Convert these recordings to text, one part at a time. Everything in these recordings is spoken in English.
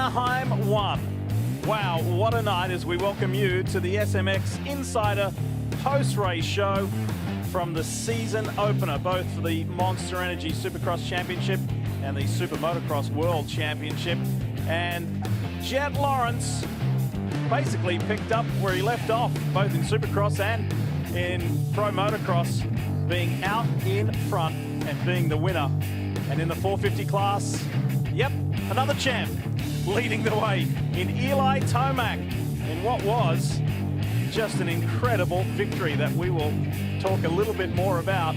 Anaheim 1. Wow, what a night as we welcome you to the SMX Insider post-race show from the season opener, both for the Monster Energy Supercross Championship and the SuperMotocross World Championship. And Jett Lawrence basically picked up where he left off, both in Supercross and in Pro Motocross, being out in front and being the winner. And in the 450 class, yep, another champ leading the way in Eli Tomac in what was just an incredible victory that we will talk a little bit more about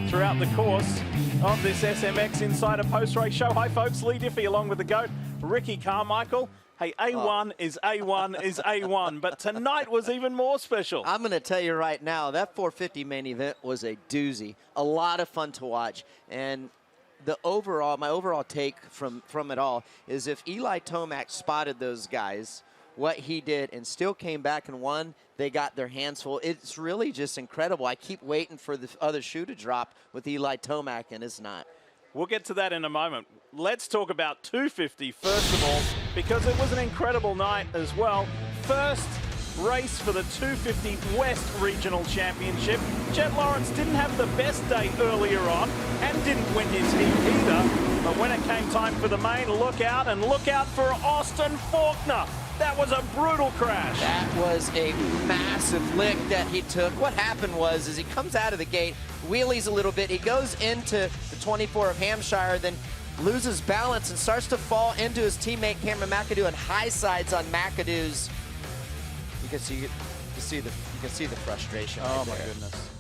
throughout the course of this SMX Insider post-race show. Hi folks, Lee Diffie along with the GOAT, Ricky Carmichael. Hey, A1 is A1 is A1, but tonight was even more special. I'm going to tell you right now, that 450 main event was a doozy. A lot of fun to watch. And the my overall take from it all is if Eli Tomac spotted those guys, what he did, and still came back and won, they got their hands full. It's really just incredible. I keep waiting for the other shoe to drop with Eli Tomac, and it's not. We'll get to that in a moment. Let's talk about 250 first of all, because it was an incredible night as well. First race for the 250 West Regional Championship. Jett Lawrence didn't have the best day earlier on and didn't win his heat either. But when it came time for the main, look out for Austin Forkner. That was a brutal crash. That was a massive lick that he took. What happened was he comes out of the gate, wheelies a little bit. He goes into the 24 of Hampshire, then loses balance and starts to fall into his teammate Cameron McAdoo and high sides on McAdoo's. You can see the frustration. Oh right my there. goodness.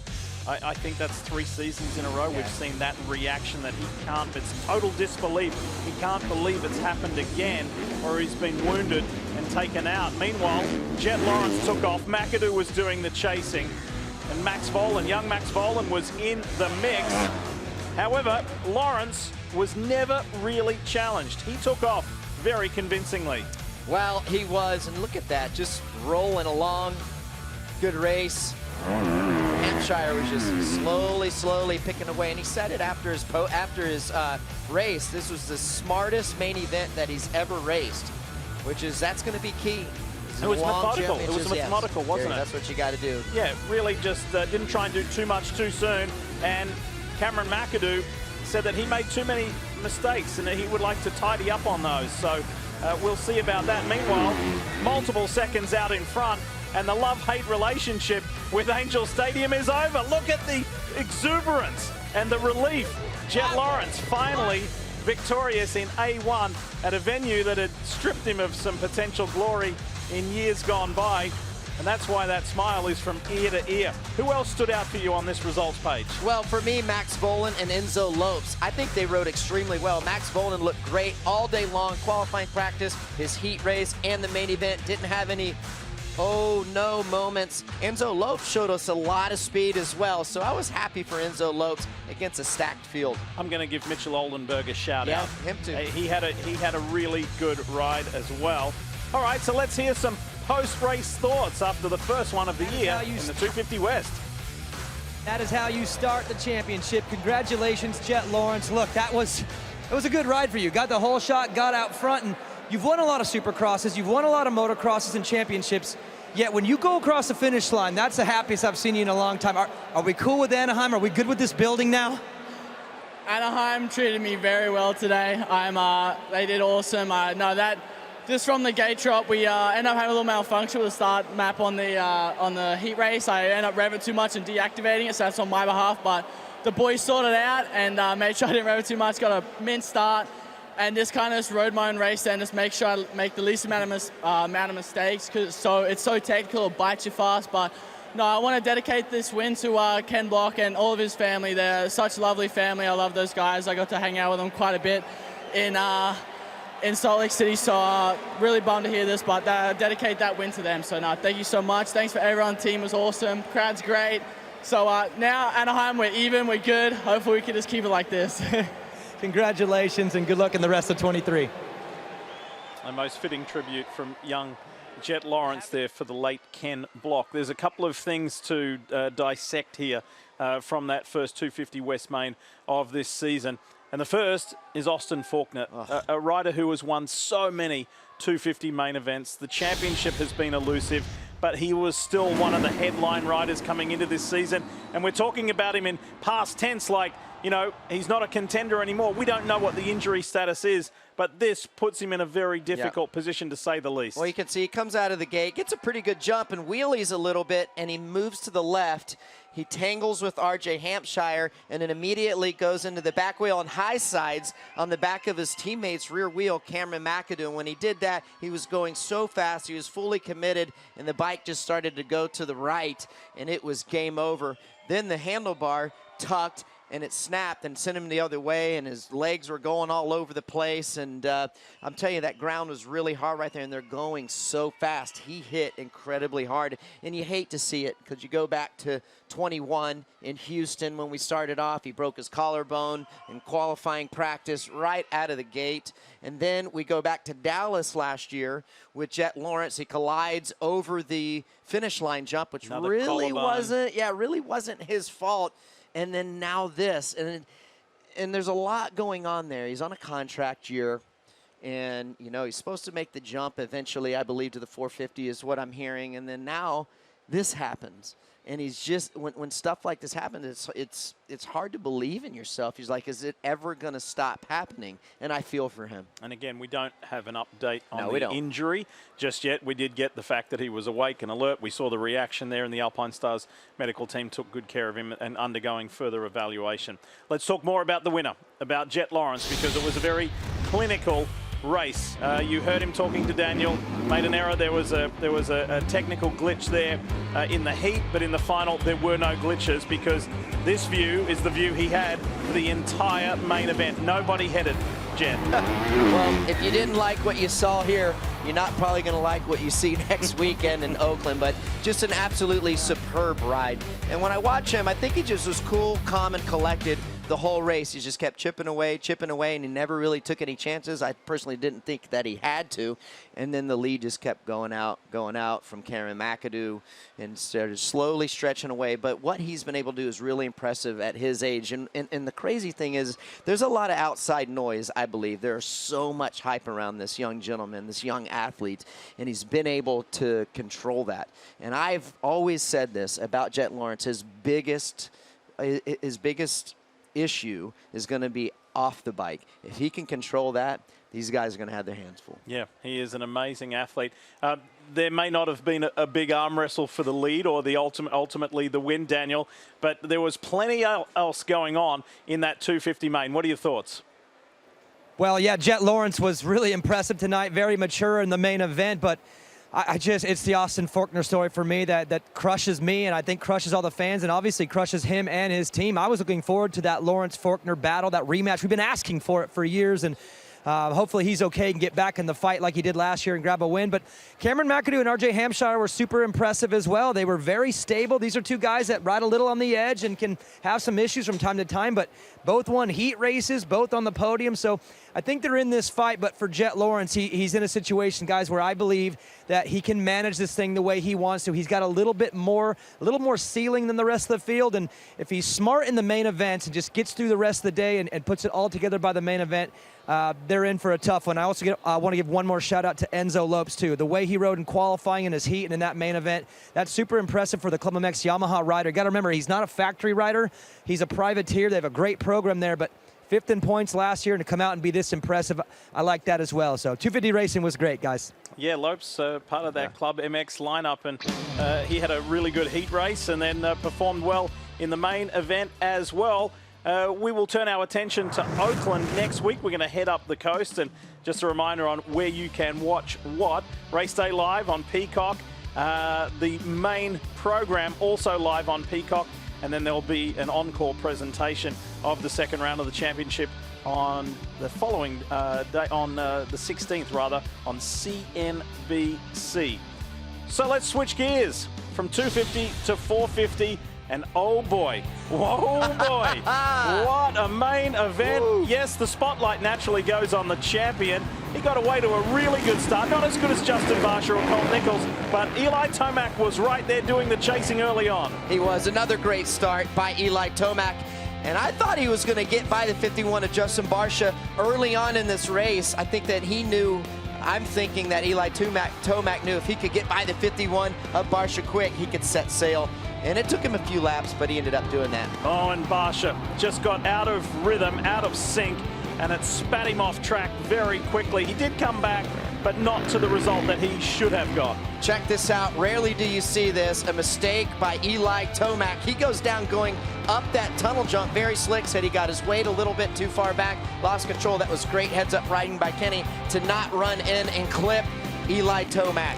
I think that's 3 seasons in a row we've seen that reaction that he can't, it's total disbelief. He can't believe it's happened again, or he's been wounded and taken out. Meanwhile, Jett Lawrence took off. McAdoo was doing the chasing, and young Max Volan was in the mix. However, Lawrence was never really challenged. He took off very convincingly. Well, he was, and look at that, just rolling along. Good race. Hampshire was just slowly picking away, and he said it after his race. This was the smartest main event that he's ever raced, that's going to be key. It was methodical. It was methodical, wasn't it? That's what you got to do. Yeah, really just didn't try and do too much too soon. And Cameron McAdoo said that he made too many mistakes and that he would like to tidy up on those. So we'll see about that. Meanwhile, multiple seconds out in front, and the love-hate relationship with Angel Stadium is over. Look at the exuberance and the relief. Jett Lawrence finally victorious in A1 at a venue that had stripped him of some potential glory in years gone by. And that's why that smile is from ear to ear. Who else stood out for you on this results page? Well, for me, Max Volan and Enzo Lopes. I think they rode extremely well. Max Volan looked great all day long, qualifying practice, his heat race, and the main event. Didn't have any oh no moments. Enzo Lopes showed us a lot of speed as well, so I was happy for Enzo Lopes against a stacked field. I'm going to give Mitchell Oldenburg a shout out. Yeah, him too. He had a really good ride as well. All right, so let's hear some post-race thoughts after the first one of the year in the 250 West. That is how you start the championship. Congratulations, Jett Lawrence. Look, it was a good ride for you. Got the whole shot, got out front, and you've won a lot of Supercrosses, you've won a lot of motocrosses and championships, yet when you go across the finish line, that's the happiest I've seen you in a long time. Are we cool with Anaheim? Are we good with this building now? Anaheim treated me very well today. They did awesome. Just from the gate drop, we ended up having a little malfunction with the start map on the heat race. I ended up revving too much and deactivating it, so that's on my behalf. But the boys sorted it out and made sure I didn't rev it too much. Got a mint start, and just kind of just rode my own race there and just make sure I make the least amount of mistakes, because it's so technical, it bites you fast. But no, I want to dedicate this win to Ken Block and all of his family. They're such a lovely family. I love those guys. I got to hang out with them quite a bit in Salt Lake City, so really bummed to hear this, but dedicate that win to them. So no, thank you so much. Thanks for everyone. Team was awesome. Crowd's great. So now Anaheim, we're even, we're good. Hopefully we can just keep it like this. Congratulations and good luck in the rest of 23. A most fitting tribute from young Jett Lawrence there for the late Ken Block. There's a couple of things to dissect here from that first 250 West main of this season. And the first is Austin Forkner, a rider who has won so many 250 main events. The championship has been elusive, but he was still one of the headline riders coming into this season. And we're talking about him in past tense, like, you know, he's not a contender anymore. We don't know what the injury status is, but this puts him in a very difficult position, to say the least. Well, you can see he comes out of the gate, gets a pretty good jump and wheelies a little bit, and he moves to the left. He tangles with RJ Hampshire and then immediately goes into the back wheel on high sides on the back of his teammate's rear wheel, Cameron McAdoo. And when he did that, he was going so fast, he was fully committed, and the bike just started to go to the right, and it was game over. Then the handlebar tucked, and it snapped and sent him the other way, and his legs were going all over the place. And I'm telling you, that ground was really hard right there, and they're going so fast. He hit incredibly hard, and you hate to see it because you go back to 21 in Houston when we started off. He broke his collarbone in qualifying practice right out of the gate. And then we go back to Dallas last year with Jett Lawrence. He collides over the finish line jump, which really wasn't his fault. And then now this, and there's a lot going on there. He's on a contract year, and you know he's supposed to make the jump eventually, I believe, to the 450 is what I'm hearing. And then now this happens, and he's just when stuff like this happens, it's hard to believe in yourself. He's like, is it ever going to stop happening? And I feel for him. And again, we don't have an update on the injury just yet. We did get the fact that he was awake and alert. We saw the reaction there, and the Alpine Stars medical team took good care of him and undergoing further evaluation. Let's talk more about the winner, about Jett Lawrence, because it was a very clinical race. You heard him talking to Daniel, made an error. There was a technical glitch there in the heat, but in the final there were no glitches, because this view is the view he had for the entire main event. Nobody headed, Jett. Well, if you didn't like what you saw here, you're not probably going to like what you see next weekend in Oakland, but just an absolutely superb ride. And when I watch him, I think he just was cool, calm, and collected the whole race. He just kept chipping away, and he never really took any chances. I personally didn't think that he had to. And then the lead just kept going out from Cameron McAdoo and started slowly stretching away. But what he's been able to do is really impressive at his age. And the crazy thing is there's a lot of outside noise, I believe. There's so much hype around this young gentleman, this young athlete, and he's been able to control that. And I've always said this about Jett Lawrence. His biggest issue is going to be off the bike. If he can control that, these guys are going to have their hands full. Yeah, he is an amazing athlete. There may not have been a big arm wrestle for the lead or the ultimately the win, Daniel, but there was plenty else going on in that 250 main. What are your thoughts? Well, yeah, Jett Lawrence was really impressive tonight, very mature in the main event, but it's the Austin Forkner story for me that crushes me, and I think crushes all the fans, and obviously crushes him and his team. I was looking forward to that Lawrence-Forkner battle, that rematch. We've been asking for it for years, and hopefully he's okay and get back in the fight like he did last year and grab a win. But Cameron McAdoo and RJ Hampshire were super impressive as well. They were very stable. These are two guys that ride a little on the edge and can have some issues from time to time, but both won heat races, both on the podium. So I think they're in this fight, but for Jett Lawrence, he's in a situation, guys, where I believe that he can manage this thing the way he wants to. He's got a little more ceiling than the rest of the field, and if he's smart in the main events and just gets through the rest of the day and puts it all together by the main event, they're in for a tough one. I also want to give one more shout out to Enzo Lopes too. The way he rode in qualifying in his heat and in that main event, that's super impressive for the Club MX Yamaha rider. Got to remember, he's not a factory rider. He's a privateer. They have a great program there, but 5th in points last year, and to come out and be this impressive, I like that as well. So 250 racing was great, guys. Yeah, Lopes, part of that Club MX lineup, and he had a really good heat race and then performed well in the main event as well. We will turn our attention to Oakland next week. We're going to head up the coast, and just a reminder on where you can watch what. Race Day live on Peacock. The main program also live on Peacock, and then there'll be an encore presentation of the second round of the championship on the following day, on the 16th rather, on CNBC. So let's switch gears from 250 to 450. And oh boy, whoa boy, what a main event. Woo. Yes, the spotlight naturally goes on the champion. He got away to a really good start, not as good as Justin Varsha or Colt Nichols, but Eli Tomac was right there doing the chasing early on. He was. Another great start by Eli Tomac. And I thought he was going to get by the 51 of Justin Barcia early on in this race. I think that he knew, I'm thinking that Eli Tomac knew if he could get by the 51 of Barcia quick, he could set sail. And it took him a few laps, but he ended up doing that. Oh, and Barcia just got out of rhythm, out of sync, and it spat him off track very quickly. He did come back, but not to the result that he should have got. Check this out. Rarely do you see this. A mistake by Eli Tomac. He goes down going up that tunnel jump. Very slick. Said he got his weight a little bit too far back. Lost control. That was great heads-up riding by Kenny to not run in and clip Eli Tomac.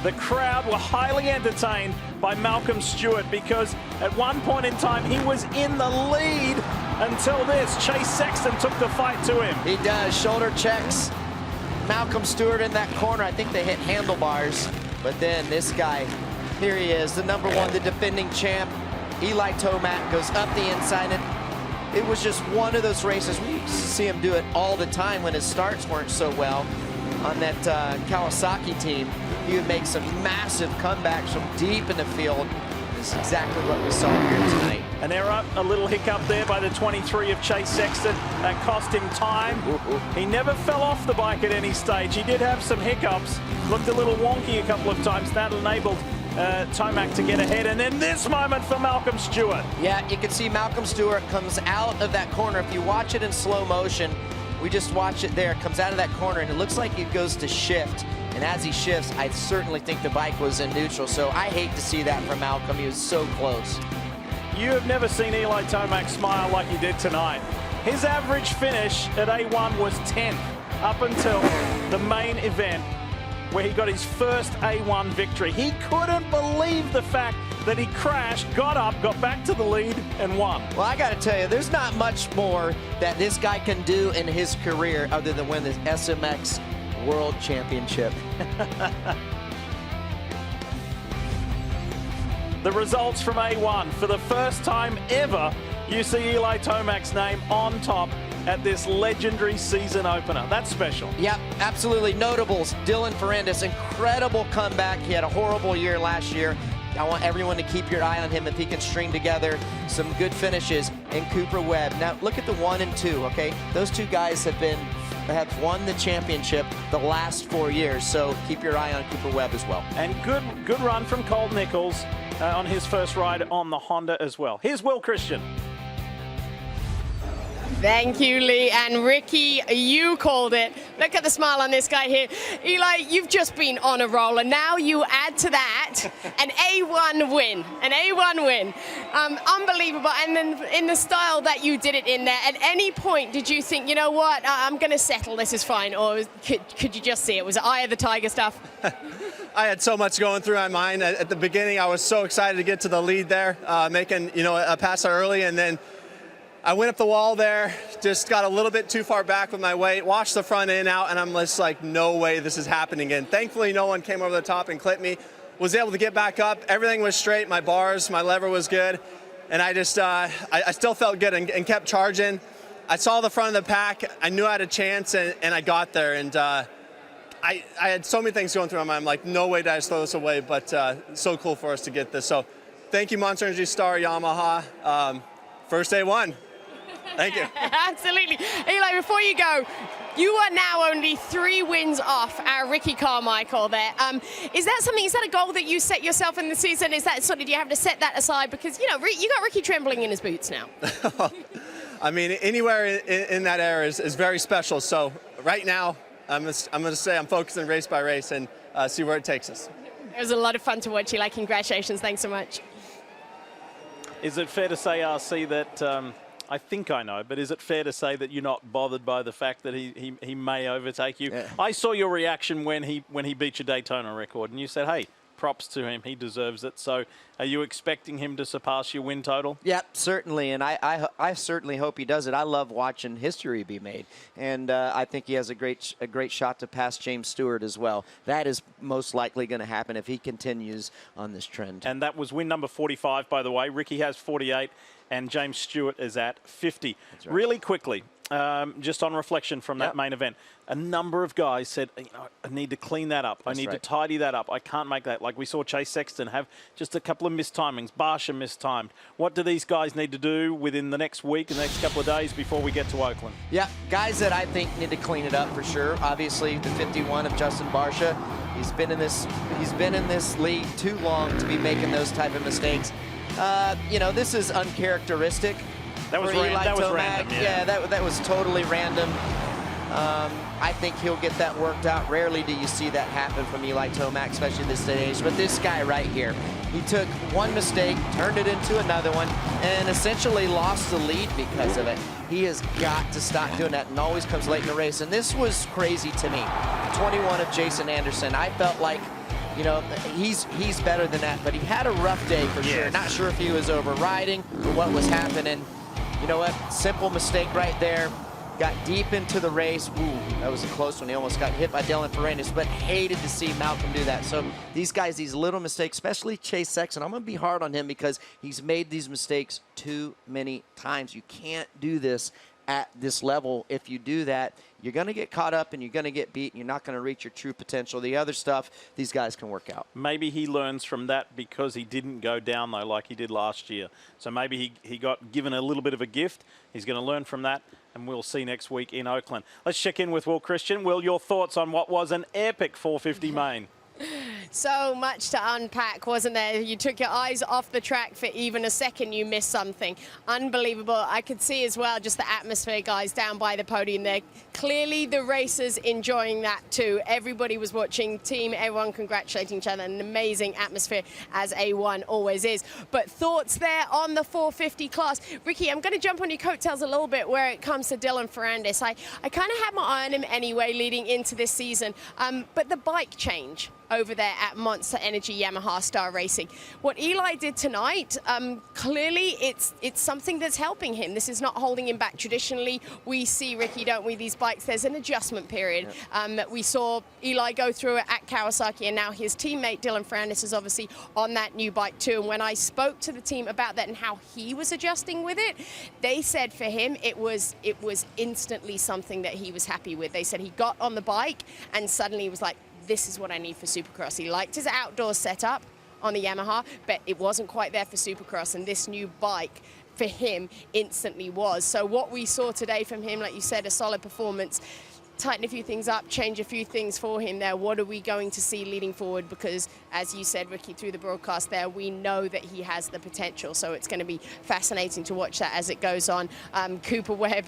The crowd were highly entertained by Malcolm Stewart because at one point in time he was in the lead until this. Chase Sexton took the fight to him. He does. Shoulder checks Malcolm Stewart in that corner. I think they hit handlebars. But then this guy, here he is, the number one, the defending champ. Eli Tomac goes up the inside. And it was just one of those races. We used to see him do it all the time when his starts weren't so well on that Kawasaki team. He would make some massive comebacks from deep in the field. This is exactly what we saw here tonight. An error, a little hiccup there by the 23 of Chase Sexton. That cost him time. He never fell off the bike at any stage. He did have some hiccups. Looked a little wonky a couple of times. That enabled Tomac to get ahead. And then this moment for Malcolm Stewart. Yeah, you can see Malcolm Stewart comes out of that corner. If you watch it in slow motion, we just watch it there. Comes out of that corner, and it looks like it goes to shift. And as he shifts, I certainly think the bike was in neutral. So I hate to see that from Malcolm. He was so close. You have never seen Eli Tomac smile like he did tonight. His average finish at A1 was 10th up until the main event where he got his first A1 victory. He couldn't believe the fact that he crashed, got up, got back to the lead, and won. Well, I got to tell you, there's not much more that this guy can do in his career other than win this SMX World Championship. The results from A1. For the first time ever, you see Eli Tomac's name on top at this legendary season opener. That's special. Yep, absolutely. Notables, Dylan Ferrandis, incredible comeback. He had a horrible year last year. I want everyone to keep your eye on him if he can string together some good finishes. And Cooper Webb. Now, look at the 1 and 2, okay? Those two guys have won the championship the last 4 years, so keep your eye on Cooper Webb as well. And good run from Cole Nichols on his first ride on the Honda as well. Here's Will Christian. Thank you, Lee. And Ricky, you called it. Look at the smile on this guy here. Eli, you've just been on a roll, and now you add to that an A1 win. An A1 win. Unbelievable. And then in the style that you did it in there, at any point did you think, you know what, I'm going to settle, this is fine? Or could you just see it? Was it eye of the tiger stuff? I had so much going through my mind. At the beginning, I was so excited to get to the lead there, making a pass early, and then I went up the wall there, just got a little bit too far back with my weight, washed the front end out, and I'm just like, no way this is happening again. Thankfully, no one came over the top and clipped me. Was able to get back up. Everything was straight. My bars, my lever was good. And I just, I still felt good and kept charging. I saw the front of the pack. I knew I had a chance, and I got there. And I had so many things going through my mind. I'm like, no way did I throw this away, but so cool for us to get this. So thank you, Monster Energy Star, Yamaha. First A1. Thank you. Absolutely. Eli, before you go, you are now only 3 wins off our Ricky Carmichael there. Is that a goal that you set yourself in the season? Is that do you have to set that aside? Because, you got Ricky trembling in his boots now. I mean, anywhere in that area is very special. So right now, I'm going to say I'm focusing race by race and see where it takes us. It was a lot of fun to watch, Eli. Congratulations. Thanks so much. Is it fair to say, RC, that I think I know, but is it fair to say that you're not bothered by the fact that he may overtake you? Yeah. I saw your reaction when he beat your Daytona record, and you said, hey, props to him, he deserves it. So are you expecting him to surpass your win total? Yep, certainly, and I certainly hope he does it. I love watching history be made, and I think he has a great shot to pass James Stewart as well. That is most likely going to happen if he continues on this trend. And that was win number 45, by the way. Ricky has 48. And James Stewart is at 50. That's right. Really quickly, just on reflection from that main event, a number of guys said, I need to clean that up. I need to tidy that up. I can't make that. Like we saw Chase Sexton have just a couple of mistimings. Barsha mistimed. What do these guys need to do within the next week and the next couple of days before we get to Oakland? Yeah, guys that I think need to clean it up for sure. Obviously, the 51 of Justin Barsha. He's been in this league too long to be making those type of mistakes. This is uncharacteristic. That was random. Yeah, that was totally random. I think he'll get that worked out. Rarely do you see that happen from Eli Tomac, especially this stage. But this guy right here, he took one mistake, turned it into another one, and essentially lost the lead because of it. He has got to stop doing that, and always comes late in the race. And this was crazy to me. 21 of Jason Anderson. I felt like, he's better than that, but he had a rough day for sure. Not sure if he was overriding or what was happening. You know what? Simple mistake right there. Got deep into the race. Ooh, that was a close one. He almost got hit by Dylan Ferrandis, but hated to see Malcolm do that. So these guys, these little mistakes, especially Chase Sexton, I'm going to be hard on him because he's made these mistakes too many times. You can't do this at this level. If you do that, you're going to get caught up and you're going to get beat and you're not going to reach your true potential. The other stuff, these guys can work out. Maybe he learns from that because he didn't go down, though, like he did last year. So maybe he got given a little bit of a gift. He's going to learn from that, and we'll see next week in Oakland. Let's check in with Will Christian. Will, your thoughts on what was an epic 450 main? So much to unpack, wasn't there? You took your eyes off the track for even a second, you missed something. Unbelievable. I could see as well just the atmosphere, guys, down by the podium there. Clearly the racers enjoying that too. Everybody was watching, team, everyone congratulating each other. An amazing atmosphere, as A1 always is. But thoughts there on the 450 class. Ricky, I'm going to jump on your coattails a little bit where it comes to Dylan Ferrandis. I kind of had my eye on him anyway leading into this season, but the bike change over there at Monster Energy Yamaha Star Racing. What Eli did tonight, clearly it's something that's helping him. This is not holding him back. Traditionally, we see, Ricky, don't we, these bikes, there's an adjustment period. We saw Eli go through it at Kawasaki, and now his teammate Dylan Ferrandis is obviously on that new bike too. And when I spoke to the team about that and how he was adjusting with it, they said for him it was instantly something that he was happy with. They said he got on the bike and suddenly he was like, this is what I need for Supercross. He liked his outdoor setup on the Yamaha, but it wasn't quite there for Supercross, and this new bike for him instantly was. So what we saw today from him, like you said, a solid performance. Tighten a few things up, change a few things for him there. What are we going to see leading forward? Because, as you said, Ricky, through the broadcast there, we know that he has the potential. So it's going to be fascinating to watch that as it goes on. Cooper Webb,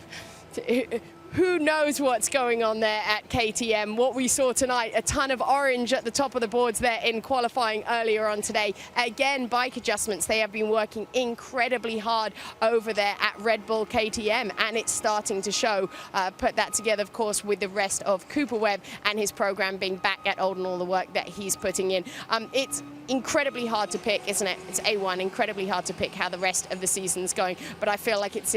who knows what's going on there at KTM. What we saw tonight, a ton of orange at the top of the boards there in qualifying earlier on today. Again, bike adjustments. They have been working incredibly hard over there at Red Bull KTM, and it's starting to show. Put that together, of course, with the rest of Cooper Webb and his program being back at Old and all the work that he's putting in. It's incredibly hard to pick, isn't it? It's A1, incredibly hard to pick how the rest of the season's going, but I feel like it's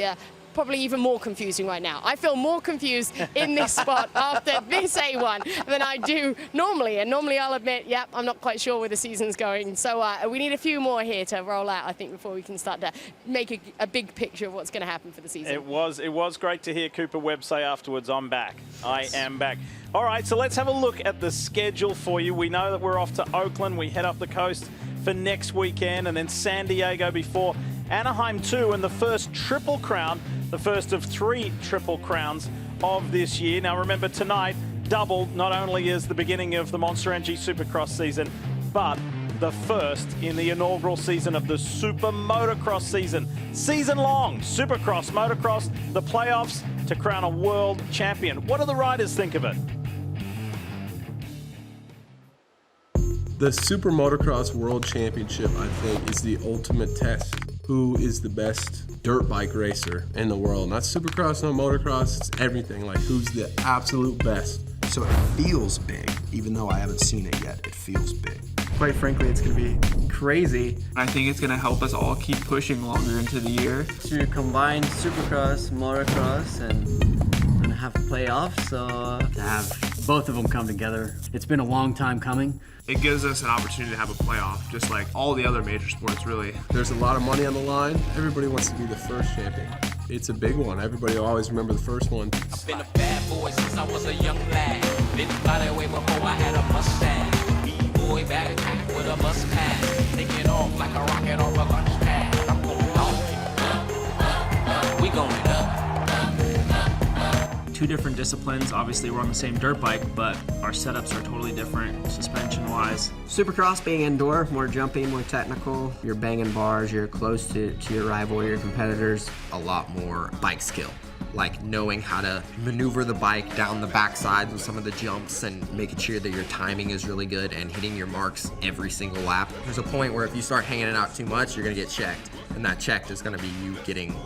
probably even more confusing right now. I feel more confused in this spot after this A1 than I do normally. And normally I'll admit, yep, I'm not quite sure where the season's going. So we need a few more here to roll out, I think, before we can start to make a big picture of what's going to happen for the season. It was great to hear Cooper Webb say afterwards, I'm back. I am back. All right, so let's have a look at the schedule for you. We know that we're off to Oakland. We head up the coast for next weekend, and then San Diego before Anaheim 2 and the first Triple Crown, the first of 3 Triple Crowns of this year. Now remember, tonight doubled not only is the beginning of the Monster Energy Supercross season, but the first in the inaugural season of the SuperMotocross season. Season-long Supercross, Motocross, the playoffs to crown a world champion. What do the riders think of it? The SuperMotocross World Championship, I think, is the ultimate test. Who is the best dirt bike racer in the world? Not Supercross, not motocross, it's everything. Like, who's the absolute best? So it feels big, even though I haven't seen it yet, it feels big. Quite frankly, it's going to be crazy. I think it's going to help us all keep pushing longer into the year. To combine Supercross, motocross, and have playoffs, so to have both of them come together. It's been a long time coming. It gives us an opportunity to have a playoff, just like all the other major sports, really. There's a lot of money on the line. Everybody wants to be the first champion. it's a big one. Everybody will always remember the first one. I've been a bad boy since I was a young lad. Been by that way before I had a mustache. B-boy backpack with a mustache. Taking off like a rocket off a launch pad. I'm going up. We going up. Two different disciplines. Obviously, we're on the same dirt bike, but our setups are totally different suspension-wise. Supercross being indoor, more jumpy, more technical. You're banging bars, you're close to your rival, your competitors. A lot more bike skill, like knowing how to maneuver the bike down the backsides with some of the jumps and making sure that your timing is really good and hitting your marks every single lap. There's a point where if you start hanging it out too much, you're gonna get checked. And that checked is gonna be you getting,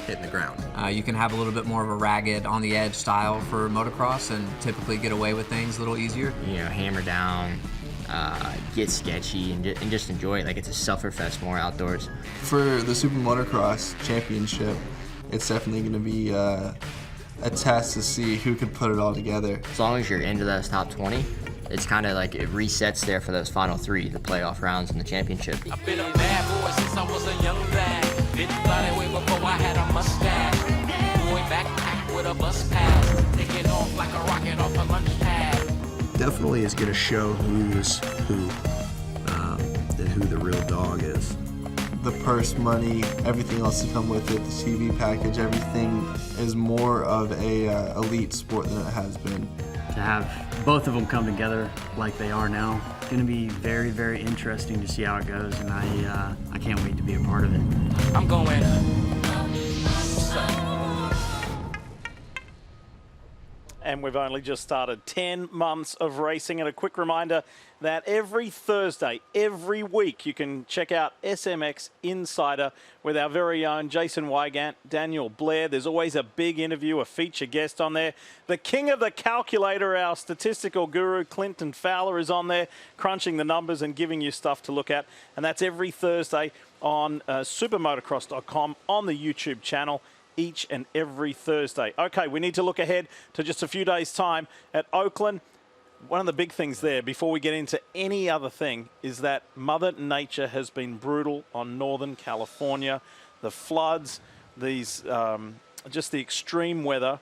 hitting the ground. You can have a little bit more of a ragged, on the edge style for motocross and typically get away with things a little easier. Hammer down, get sketchy, and just enjoy it like it's a sufferfest more outdoors. For the SuperMotocross Championship, it's definitely going to be a test to see who can put it all together. As long as you're into those top 20, it's kind of like it resets there for those final 3, the playoff rounds and the championship. I've been a bad boy since I was a young lad. Been by that way before I had a mustache. Boy backpack with a bus pass. Taking off like a rocket off a lunch pad. Definitely is going to show who's who and who the real dog is. The purse money, everything else to come with it, the TV package, everything is more of a elite sport than it has been. To have both of them come together like they are now, it's going to be very, very interesting to see how it goes, and I can't wait to be a part of it. I'm going up. And we've only just started 10 months of racing. And a quick reminder that every Thursday, every week, you can check out SMX Insider with our very own Jason Wygant, Daniel Blair. There's always a big interview, a feature guest on there. The king of the calculator, our statistical guru, Clinton Fowler, is on there, crunching the numbers and giving you stuff to look at. And that's every Thursday on supermotocross.com on the YouTube channel. Each and every Thursday. Okay, we need to look ahead to just a few days' time at Oakland. One of the big things there, before we get into any other thing, is that Mother Nature has been brutal on Northern California. The floods, these just the extreme weather.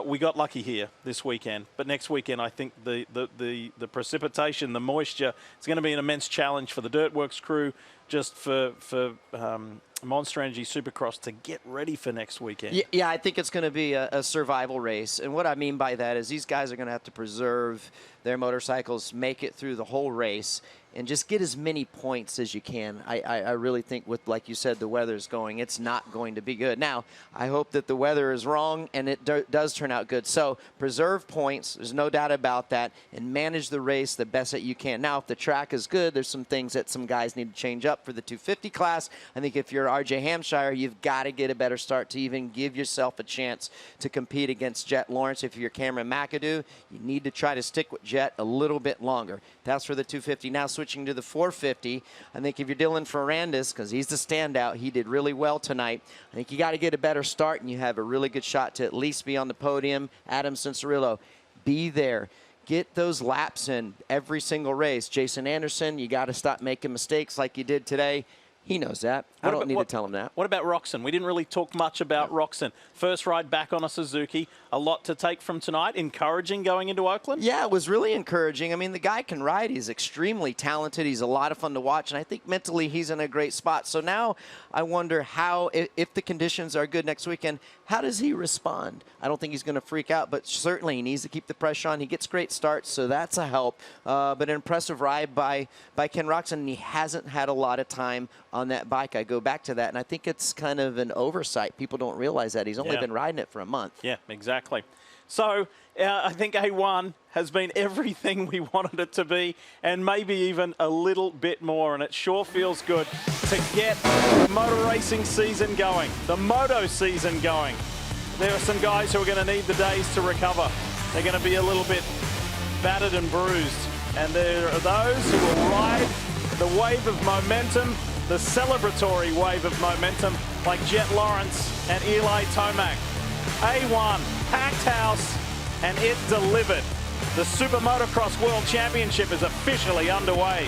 We got lucky here this weekend, but next weekend I think the precipitation, the moisture, is going to be an immense challenge for the Dirtworks crew, just for Monster Energy Supercross to get ready for next weekend. Yeah, I think it's going to be a survival race. And what I mean by that is these guys are going to have to preserve their motorcycles, make it through the whole race, and just get as many points as you can. I really think with, like you said, the weather's going, it's not going to be good. Now, I hope that the weather is wrong and it does turn out good. So preserve points, there's no doubt about that, and manage the race the best that you can. Now, if the track is good, there's some things that some guys need to change up for the 250 class. I think if you're RJ Hampshire, you've got to get a better start to even give yourself a chance to compete against Jett Lawrence. If you're Cameron McAdoo, you need to try to stick with Jett a little bit longer. That's for the 250. Now switching to the 450, I think if you're Dylan Ferrandis, because he's the standout, he did really well tonight. I think you got to get a better start, and you have a really good shot to at least be on the podium. Adam Cincerillo, be there. Get those laps in every single race. Jason Anderson, you got to stop making mistakes like you did today. He knows that. I don't need to tell him that. What about Roxon? We didn't really talk much about Roxon. First ride back on a Suzuki. A lot to take from tonight. Encouraging going into Oakland? Yeah, it was really encouraging. I mean, the guy can ride. He's extremely talented. He's a lot of fun to watch. And I think mentally he's in a great spot. So now I wonder how, if the conditions are good next weekend, how does he respond? I don't think he's going to freak out, but certainly he needs to keep the pressure on. He gets great starts, so that's a help. But an impressive ride by Ken Roczen, and he hasn't had a lot of time on that bike. I go back to that, and I think it's kind of an oversight. People don't realize that. He's only been riding it for a month. Yeah, exactly. So I think A1 has been everything we wanted it to be, and maybe even a little bit more, and it sure feels good to get the motor racing season going, the moto season going. There are some guys who are going to need the days to recover. They're going to be a little bit battered and bruised, and there are those who will ride the wave of momentum, the celebratory wave of momentum, like Jett Lawrence and Eli Tomac. A1, packed house, and it delivered. The SuperMotocross World Championship is officially underway.